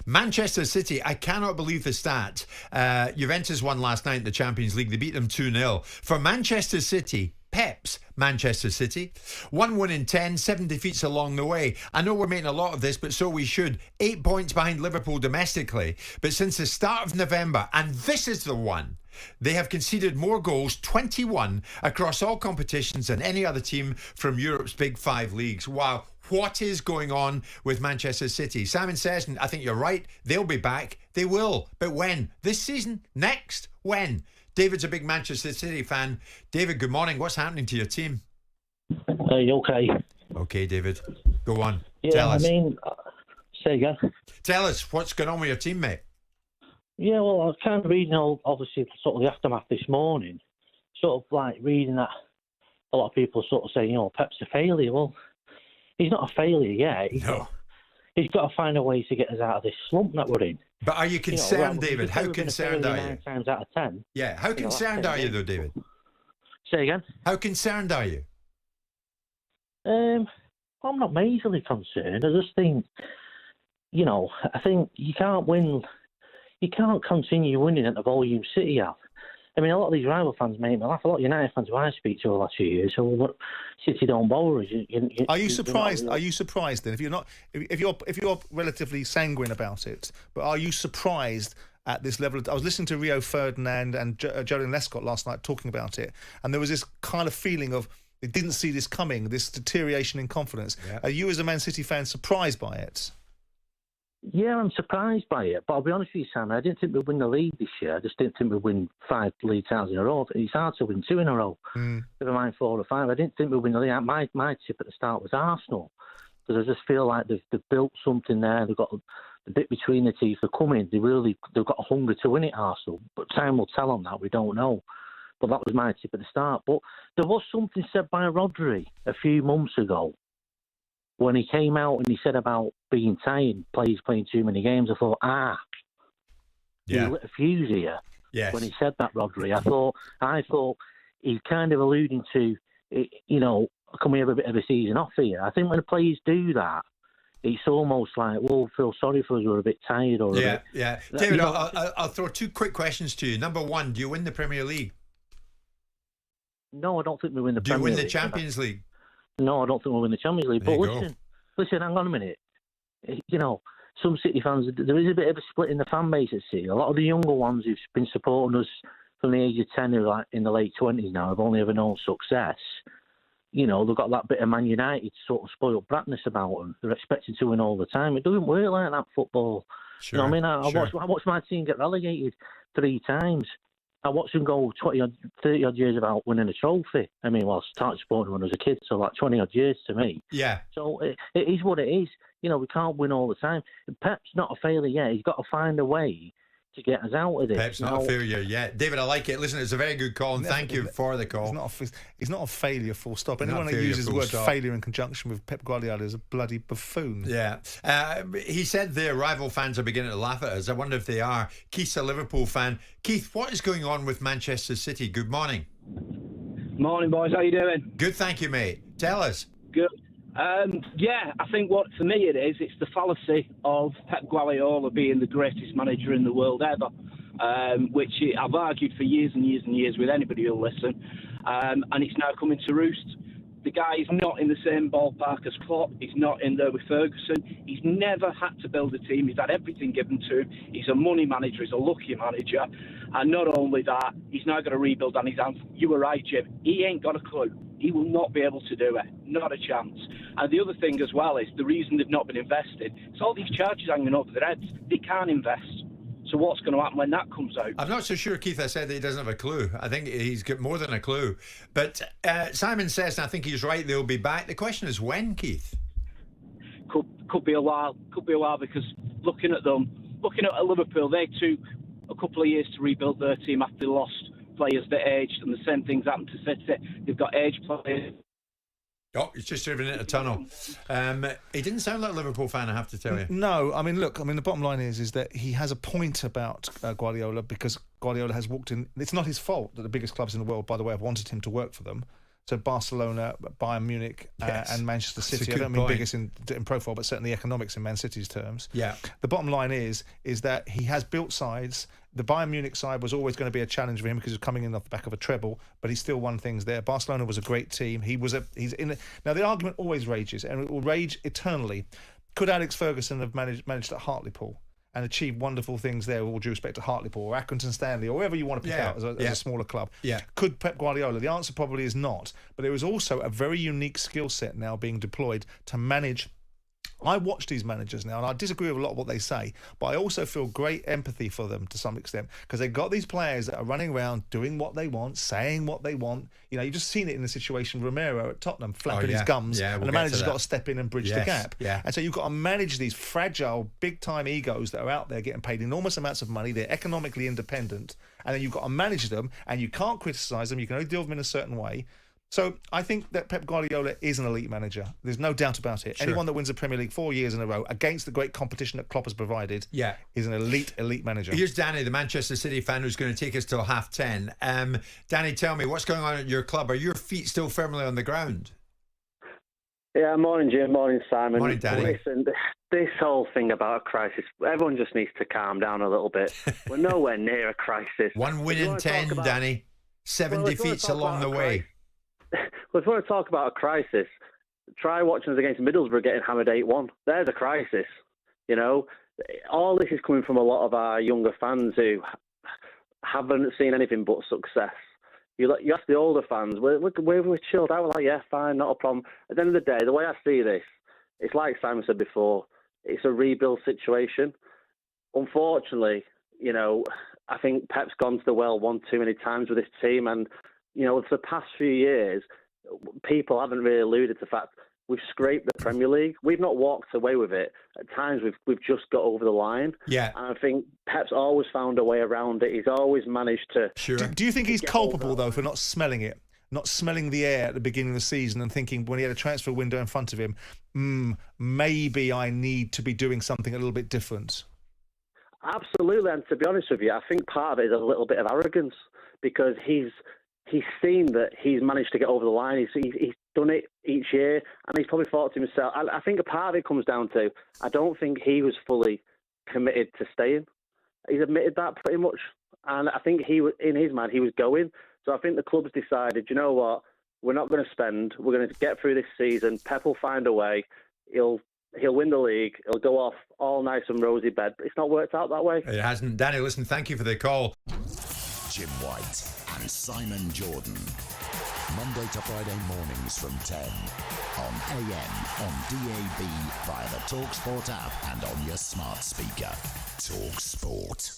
Manchester City, I cannot believe the stat. Juventus won last night in the Champions League. They beat them 2-0. For Manchester City, Pep's Manchester City, 1 win in 10, 7 defeats along the way. I know we're making a lot of this, but so we should. 8 points behind Liverpool domestically. But since the start of November, and this is the one, they have conceded more goals, 21, across all competitions than any other team from Europe's Big Five leagues. Wow. What is going on with Manchester City? Simon says, and I think you're right, they'll be back. They will. But when? This season? Next? When? David's a big Manchester City fan. David, good morning. What's happening to your team? Okay. Okay, David. Go on. Yeah, Tell us. Say again. Tell us what's going on with your team, mate. Yeah, well, I was kind of reading, obviously, sort of the aftermath this morning. Sort of like reading that a lot of people sort of saying, Pep's a failure. Well, he's not a failure yet. He's got to find a way to get us out of this slump that we're in. But are you concerned, David? How concerned are you? 9 times out of 10. Yeah, how concerned are you, though, David? Say again? How concerned are you? I'm not majorly concerned. I just think, I think you can't win. You can't continue winning at the volume City have. I mean, a lot of these rival fans make me laugh. A lot of United fans who I speak to over the last few years, so City don't bother us. Are you surprised? Are you surprised then? If you're relatively sanguine about it, but are you surprised at this level? I was listening to Rio Ferdinand and Julian Lescott last night talking about it, and there was this kind of feeling of they didn't see this coming, this deterioration in confidence. Yeah. Are you, as a Man City fan, surprised by it? Yeah, I'm surprised by it. But I'll be honest with you, Sam, I didn't think we'd win the league this year. I just didn't think we'd win 5 league titles in a row. It's hard to win 2 in a row. Never mind 4 or 5. I didn't think we'd win the league. My tip at the start was Arsenal. Because I just feel like they've built something there. They've got the bit between the teeth. They're coming. They've got a hunger to win it, Arsenal. But time will tell on that. We don't know. But that was my tip at the start. But there was something said by Rodri a few months ago when he came out and he said about being tired, players playing too many games. I thought, he lit a fuse here. Yes. When he said that, Rodri. I thought he's kind of alluding to, can we have a bit of a season off here? I think when the players do that, it's almost like, well, feel sorry for us, we're a bit tired. Or yeah. David, I'll throw 2 quick questions to you. Number 1, do you win the Premier League? No, I don't think we win the Premier League. Do you win the Champions League? No, I don't think we'll win the Champions League. There But you listen, hang on a minute. Some City fans, there is a bit of a split in the fan base at City. A lot of the younger ones who've been supporting us from the age of 10, who are like in the late 20s now, have only ever known success. They've got that bit of Man United sort of spoiled bratness about them. They're expected to win all the time. It doesn't work like that, football. Sure, I watched my team get relegated 3 times. I watched them go 30 odd years without winning a trophy. I mean, I started supporting when I was a kid, so like 20 odd years to me. Yeah. So it is what it is. We can't win all the time. Pep's not a failure yet. He's got to find a way to get us out of this. Pep's not a failure yet. David, I like it. Listen, it's a very good call, and thank you for the call. He's not a failure, full stop. Anyone who uses the word failure in conjunction with Pep Guardiola is a bloody buffoon. Yeah. He said their rival fans are beginning to laugh at us. I wonder if they are. Keith's a Liverpool fan. Keith, what is going on with Manchester City? Good morning. Morning, boys. How you doing? Good, thank you, mate. Tell us. Good. I think what, for me, it's the fallacy of Pep Guardiola being the greatest manager in the world ever, which I've argued for years and years and years with anybody who'll listen, and it's now coming to roost. The guy is not in the same ballpark as Klopp. He's not in there with Ferguson. He's never had to build a team. He's had everything given to him. He's a money manager. He's a lucky manager. And not only that, he's now got to rebuild on his hands. You were right, Jim. He ain't got a clue. He will not be able to do it. Not a chance. And the other thing as well is the reason they've not been invested. It's all these charges hanging over their heads. They can't invest. So what's going to happen when that comes out? I'm not so sure Keith has said that he doesn't have a clue. I think he's got more than a clue. But Simon says, and I think he's right, they'll be back. The question is when, Keith? Could be a while. Could be a while because looking at Liverpool, they took a couple of years to rebuild their team after they lost players that aged, and the same things happened to City. They've got aged players. Oh, he's just driven in a tunnel. He didn't sound like a Liverpool fan, I have to tell you. No, the bottom line is that he has a point about Guardiola because Guardiola has walked in. It's not his fault that the biggest clubs in the world, by the way, have wanted him to work for them. So Barcelona, Bayern Munich, and Manchester City. I don't mean biggest in profile, but certainly economics in Man City's terms. Yeah. The bottom line is that he has built sides. The Bayern Munich side was always going to be a challenge for him because he was coming in off the back of a treble, but he still won things there. Barcelona was a great team. Now the argument always rages, and it will rage eternally. Could Alex Ferguson have managed at Hartlepool and achieved wonderful things there, with all due respect to Hartlepool or Accrington Stanley or whoever you want to pick out as a smaller club? Yeah. Could Pep Guardiola? The answer probably is not. But there is also a very unique skill set now being deployed to manage. I watch these managers now, and I disagree with a lot of what they say, but I also feel great empathy for them to some extent, because they've got these players that are running around doing what they want, saying what they want. You know, you've just seen it in the situation Romero at Tottenham, flapping his gums, and the manager's got to step in and bridge the gap. Yeah. And so you've got to manage these fragile, big-time egos that are out there getting paid enormous amounts of money. They're economically independent, and then you've got to manage them, and you can't criticise them. You can only deal with them in a certain way. So I think that Pep Guardiola is an elite manager. There's no doubt about it. Sure. Anyone that wins the Premier League 4 years in a row against the great competition that Klopp has provided is an elite manager. Here's Danny, the Manchester City fan, who's going to take us till 10:30. Danny, tell me, what's going on at your club? Are your feet still firmly on the ground? Yeah, morning, Jim. Morning, Simon. Morning, Danny. Listen, this whole thing about a crisis, everyone just needs to calm down a little bit. We're nowhere near a crisis. 1 win in 10, Danny. 7 defeats along the way. Well, if we want to talk about a crisis, try watching us against Middlesbrough getting hammered 8-1. There's a crisis. You know, all this is coming from a lot of our younger fans who haven't seen anything but success. You ask the older fans, we're chilled out. We're like, yeah, fine, not a problem. At the end of the day, the way I see this, it's like Simon said before, it's a rebuild situation. Unfortunately, you know, I think Pep's gone to the well one too many times with this team, and you know, for the past few years, people haven't really alluded to the fact we've scraped the Premier League. We've not walked away with it. At times, we've just got over the line. Yeah. And I think Pep's always found a way around it. He's always managed to... Sure. Do you think he's culpable, though, for not smelling it? Not smelling the air at the beginning of the season and thinking when he had a transfer window in front of him, maybe I need to be doing something a little bit different? Absolutely. And to be honest with you, I think part of it is a little bit of arrogance, because he's seen that he's managed to get over the line. He's done it each year, and he's probably thought to himself, I think a part of it comes down to, I don't think he was fully committed to staying. He's admitted that pretty much. And I think in his mind, he was going. So I think the club's decided, you know what, we're not going to spend. We're going to get through this season. Pep will find a way. He'll win the league. He'll go off all nice and rosy bed. But it's not worked out that way. It hasn't. Danny, listen, thank you for the call. Jim White and Simon Jordan. Monday to Friday mornings from 10 on AM, on DAB, via the talkSPORT app and on your smart speaker. talkSPORT.